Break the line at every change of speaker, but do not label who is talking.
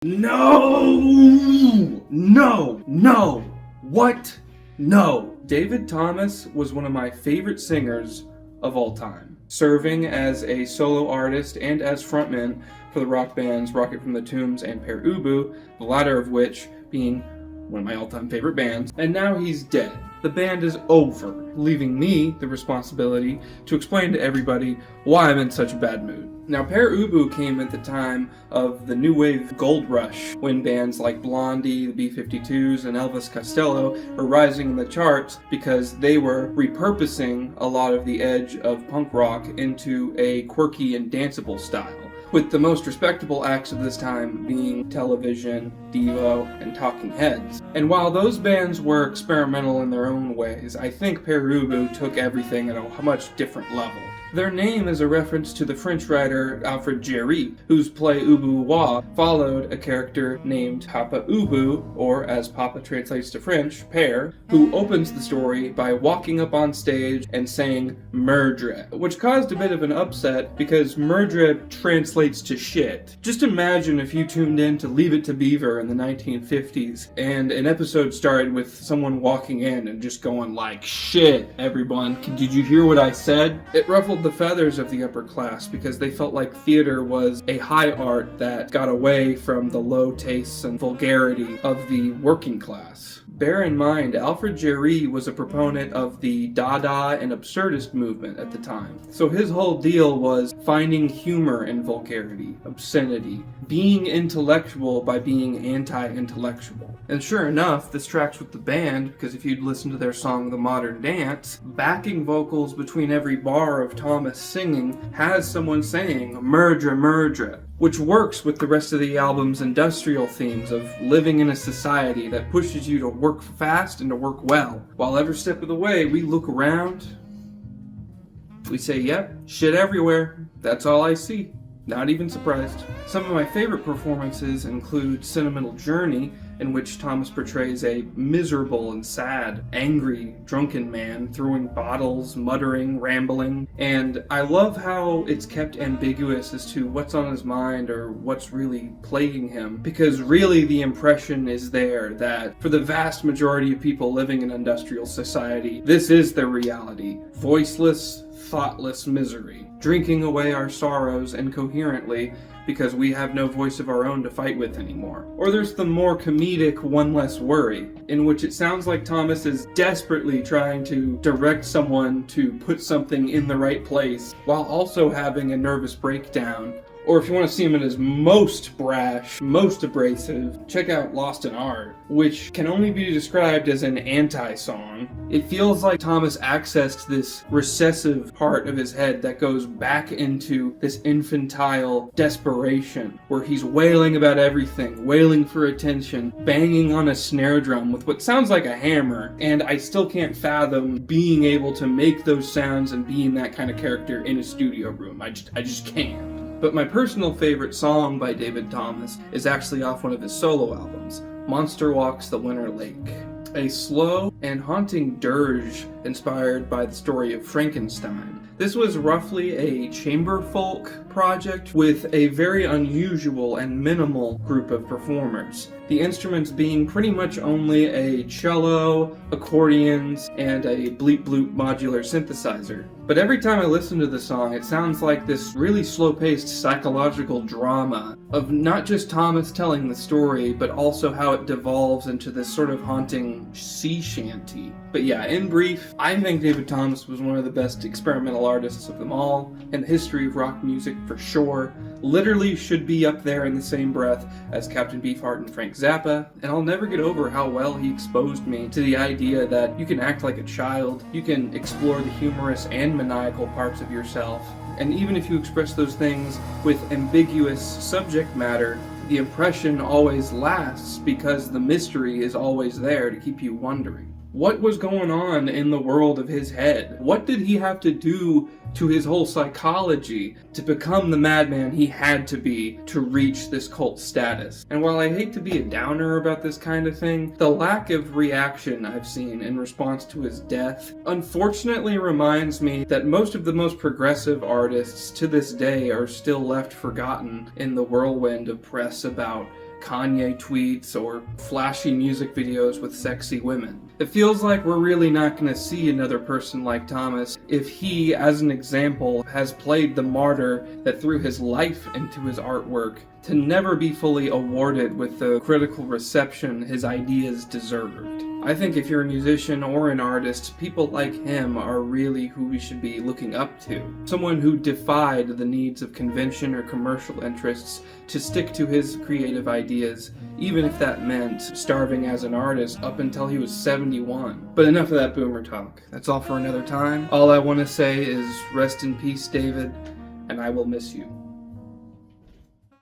No! No! No! What? No! David Thomas was one of my favorite singers of all time, serving as a solo artist and as frontman for the rock bands Rocket from the Tombs and Pere, the latter of which being one of my all-time favorite bands. And now he's dead. The band is over, leaving me the responsibility to explain to everybody why I'm in such a bad mood. Now, Pere came at the time of the new wave gold rush, when bands like Blondie, the B-52s, and Elvis Costello were rising in the charts because they were repurposing a lot of the edge of punk rock into a quirky and danceable style, with the most respectable acts of this time being Television, Devo, and Talking Heads. And while those bands were experimental in their own ways, I think Pere took everything at a much different level. Their name is a reference to the French writer Alfred Jarry, whose play Ubu Roi followed a character named Papa Ubu, or as Papa translates to French, Pere, who opens the story by walking up on stage and saying "Murdre," which caused a bit of an upset because Murdre translates to shit. Just imagine if you tuned in to Leave It to Beaver in the 1950s and an episode started with someone walking in and just going like, "Shit, everyone, did you hear what I said?" It ruffled the feathers of the upper class because they felt like theater was a high art that got away from the low tastes and vulgarity of the working class. Bear in mind, Alfred Jarry was a proponent of the Dada and absurdist movement at the time. So his whole deal was finding humor in vulgarity, obscenity, being intellectual by being anti-intellectual. And sure enough, this tracks with the band, because if you'd listen to their song The Modern Dance, backing vocals between every bar of Thomas singing has someone saying "Murdre, murdre," which works with the rest of the album's industrial themes of living in a society that pushes you to work fast and to work well. While every step of the way we look around, we say, yep, shit everywhere, that's all I see. Not even surprised. Some of my favorite performances include Sentimental Journey, in which Thomas portrays a miserable and sad, angry, drunken man throwing bottles, muttering, rambling, and I love how it's kept ambiguous as to what's on his mind or what's really plaguing him, because really the impression is there that for the vast majority of people living in industrial society, this is their reality. Voiceless, thoughtless misery, drinking away our sorrows incoherently because we have no voice of our own to fight with anymore. Or there's the more comedic One Less Worry, in which it sounds like Thomas is desperately trying to direct someone to put something in the right place while also having a nervous breakdown. Or if you want to see him at his most brash, most abrasive, check out Lost in Art, which can only be described as an anti-song. It feels like Thomas accessed this recessive part of his head that goes back into this infantile desperation, where he's wailing about everything, wailing for attention, banging on a snare drum with what sounds like a hammer, and I still can't fathom being able to make those sounds and being that kind of character in a studio room. I just can't. But my personal favorite song by David Thomas is actually off one of his solo albums, Monster Walks the Winter Lake. A slow and haunting dirge inspired by the story of Frankenstein. This was roughly a chamber folk project with a very unusual and minimal group of performers. The instruments being pretty much only a cello, accordions, and a bleep bloop modular synthesizer. But every time I listen to the song, it sounds like this really slow-paced psychological drama of not just Thomas telling the story, but also how it devolves into this sort of haunting sea shanty. But yeah, in brief, I think David Thomas was one of the best experimental artists of them all, in the history of rock music for sure. Literally should be up there in the same breath as Captain Beefheart and Frank Zappa, and I'll never get over how well he exposed me to the idea that you can act like a child, you can explore the humorous and maniacal parts of yourself, and even if you express those things with ambiguous subject matter, the impression always lasts because the mystery is always there to keep you wondering. What was going on in the world of his head? What did he have to do to his whole psychology to become the madman he had to be to reach this cult status? And while I hate to be a downer about this kind of thing, the lack of reaction I've seen in response to his death unfortunately reminds me that most of the most progressive artists to this day are still left forgotten in the whirlwind of press about Kanye tweets or flashy music videos with sexy women. It feels like we're really not going to see another person like Thomas if he, as an example, has played the martyr that threw his life into his artwork to never be fully awarded with the critical reception his ideas deserved. I think if you're a musician or an artist, people like him are really who we should be looking up to. Someone who defied the needs of convention or commercial interests to stick to his creative ideas, even if that meant starving as an artist up until he was 71. But enough of that boomer talk. That's all for another time. All I want to say is rest in peace, David, and I will miss you.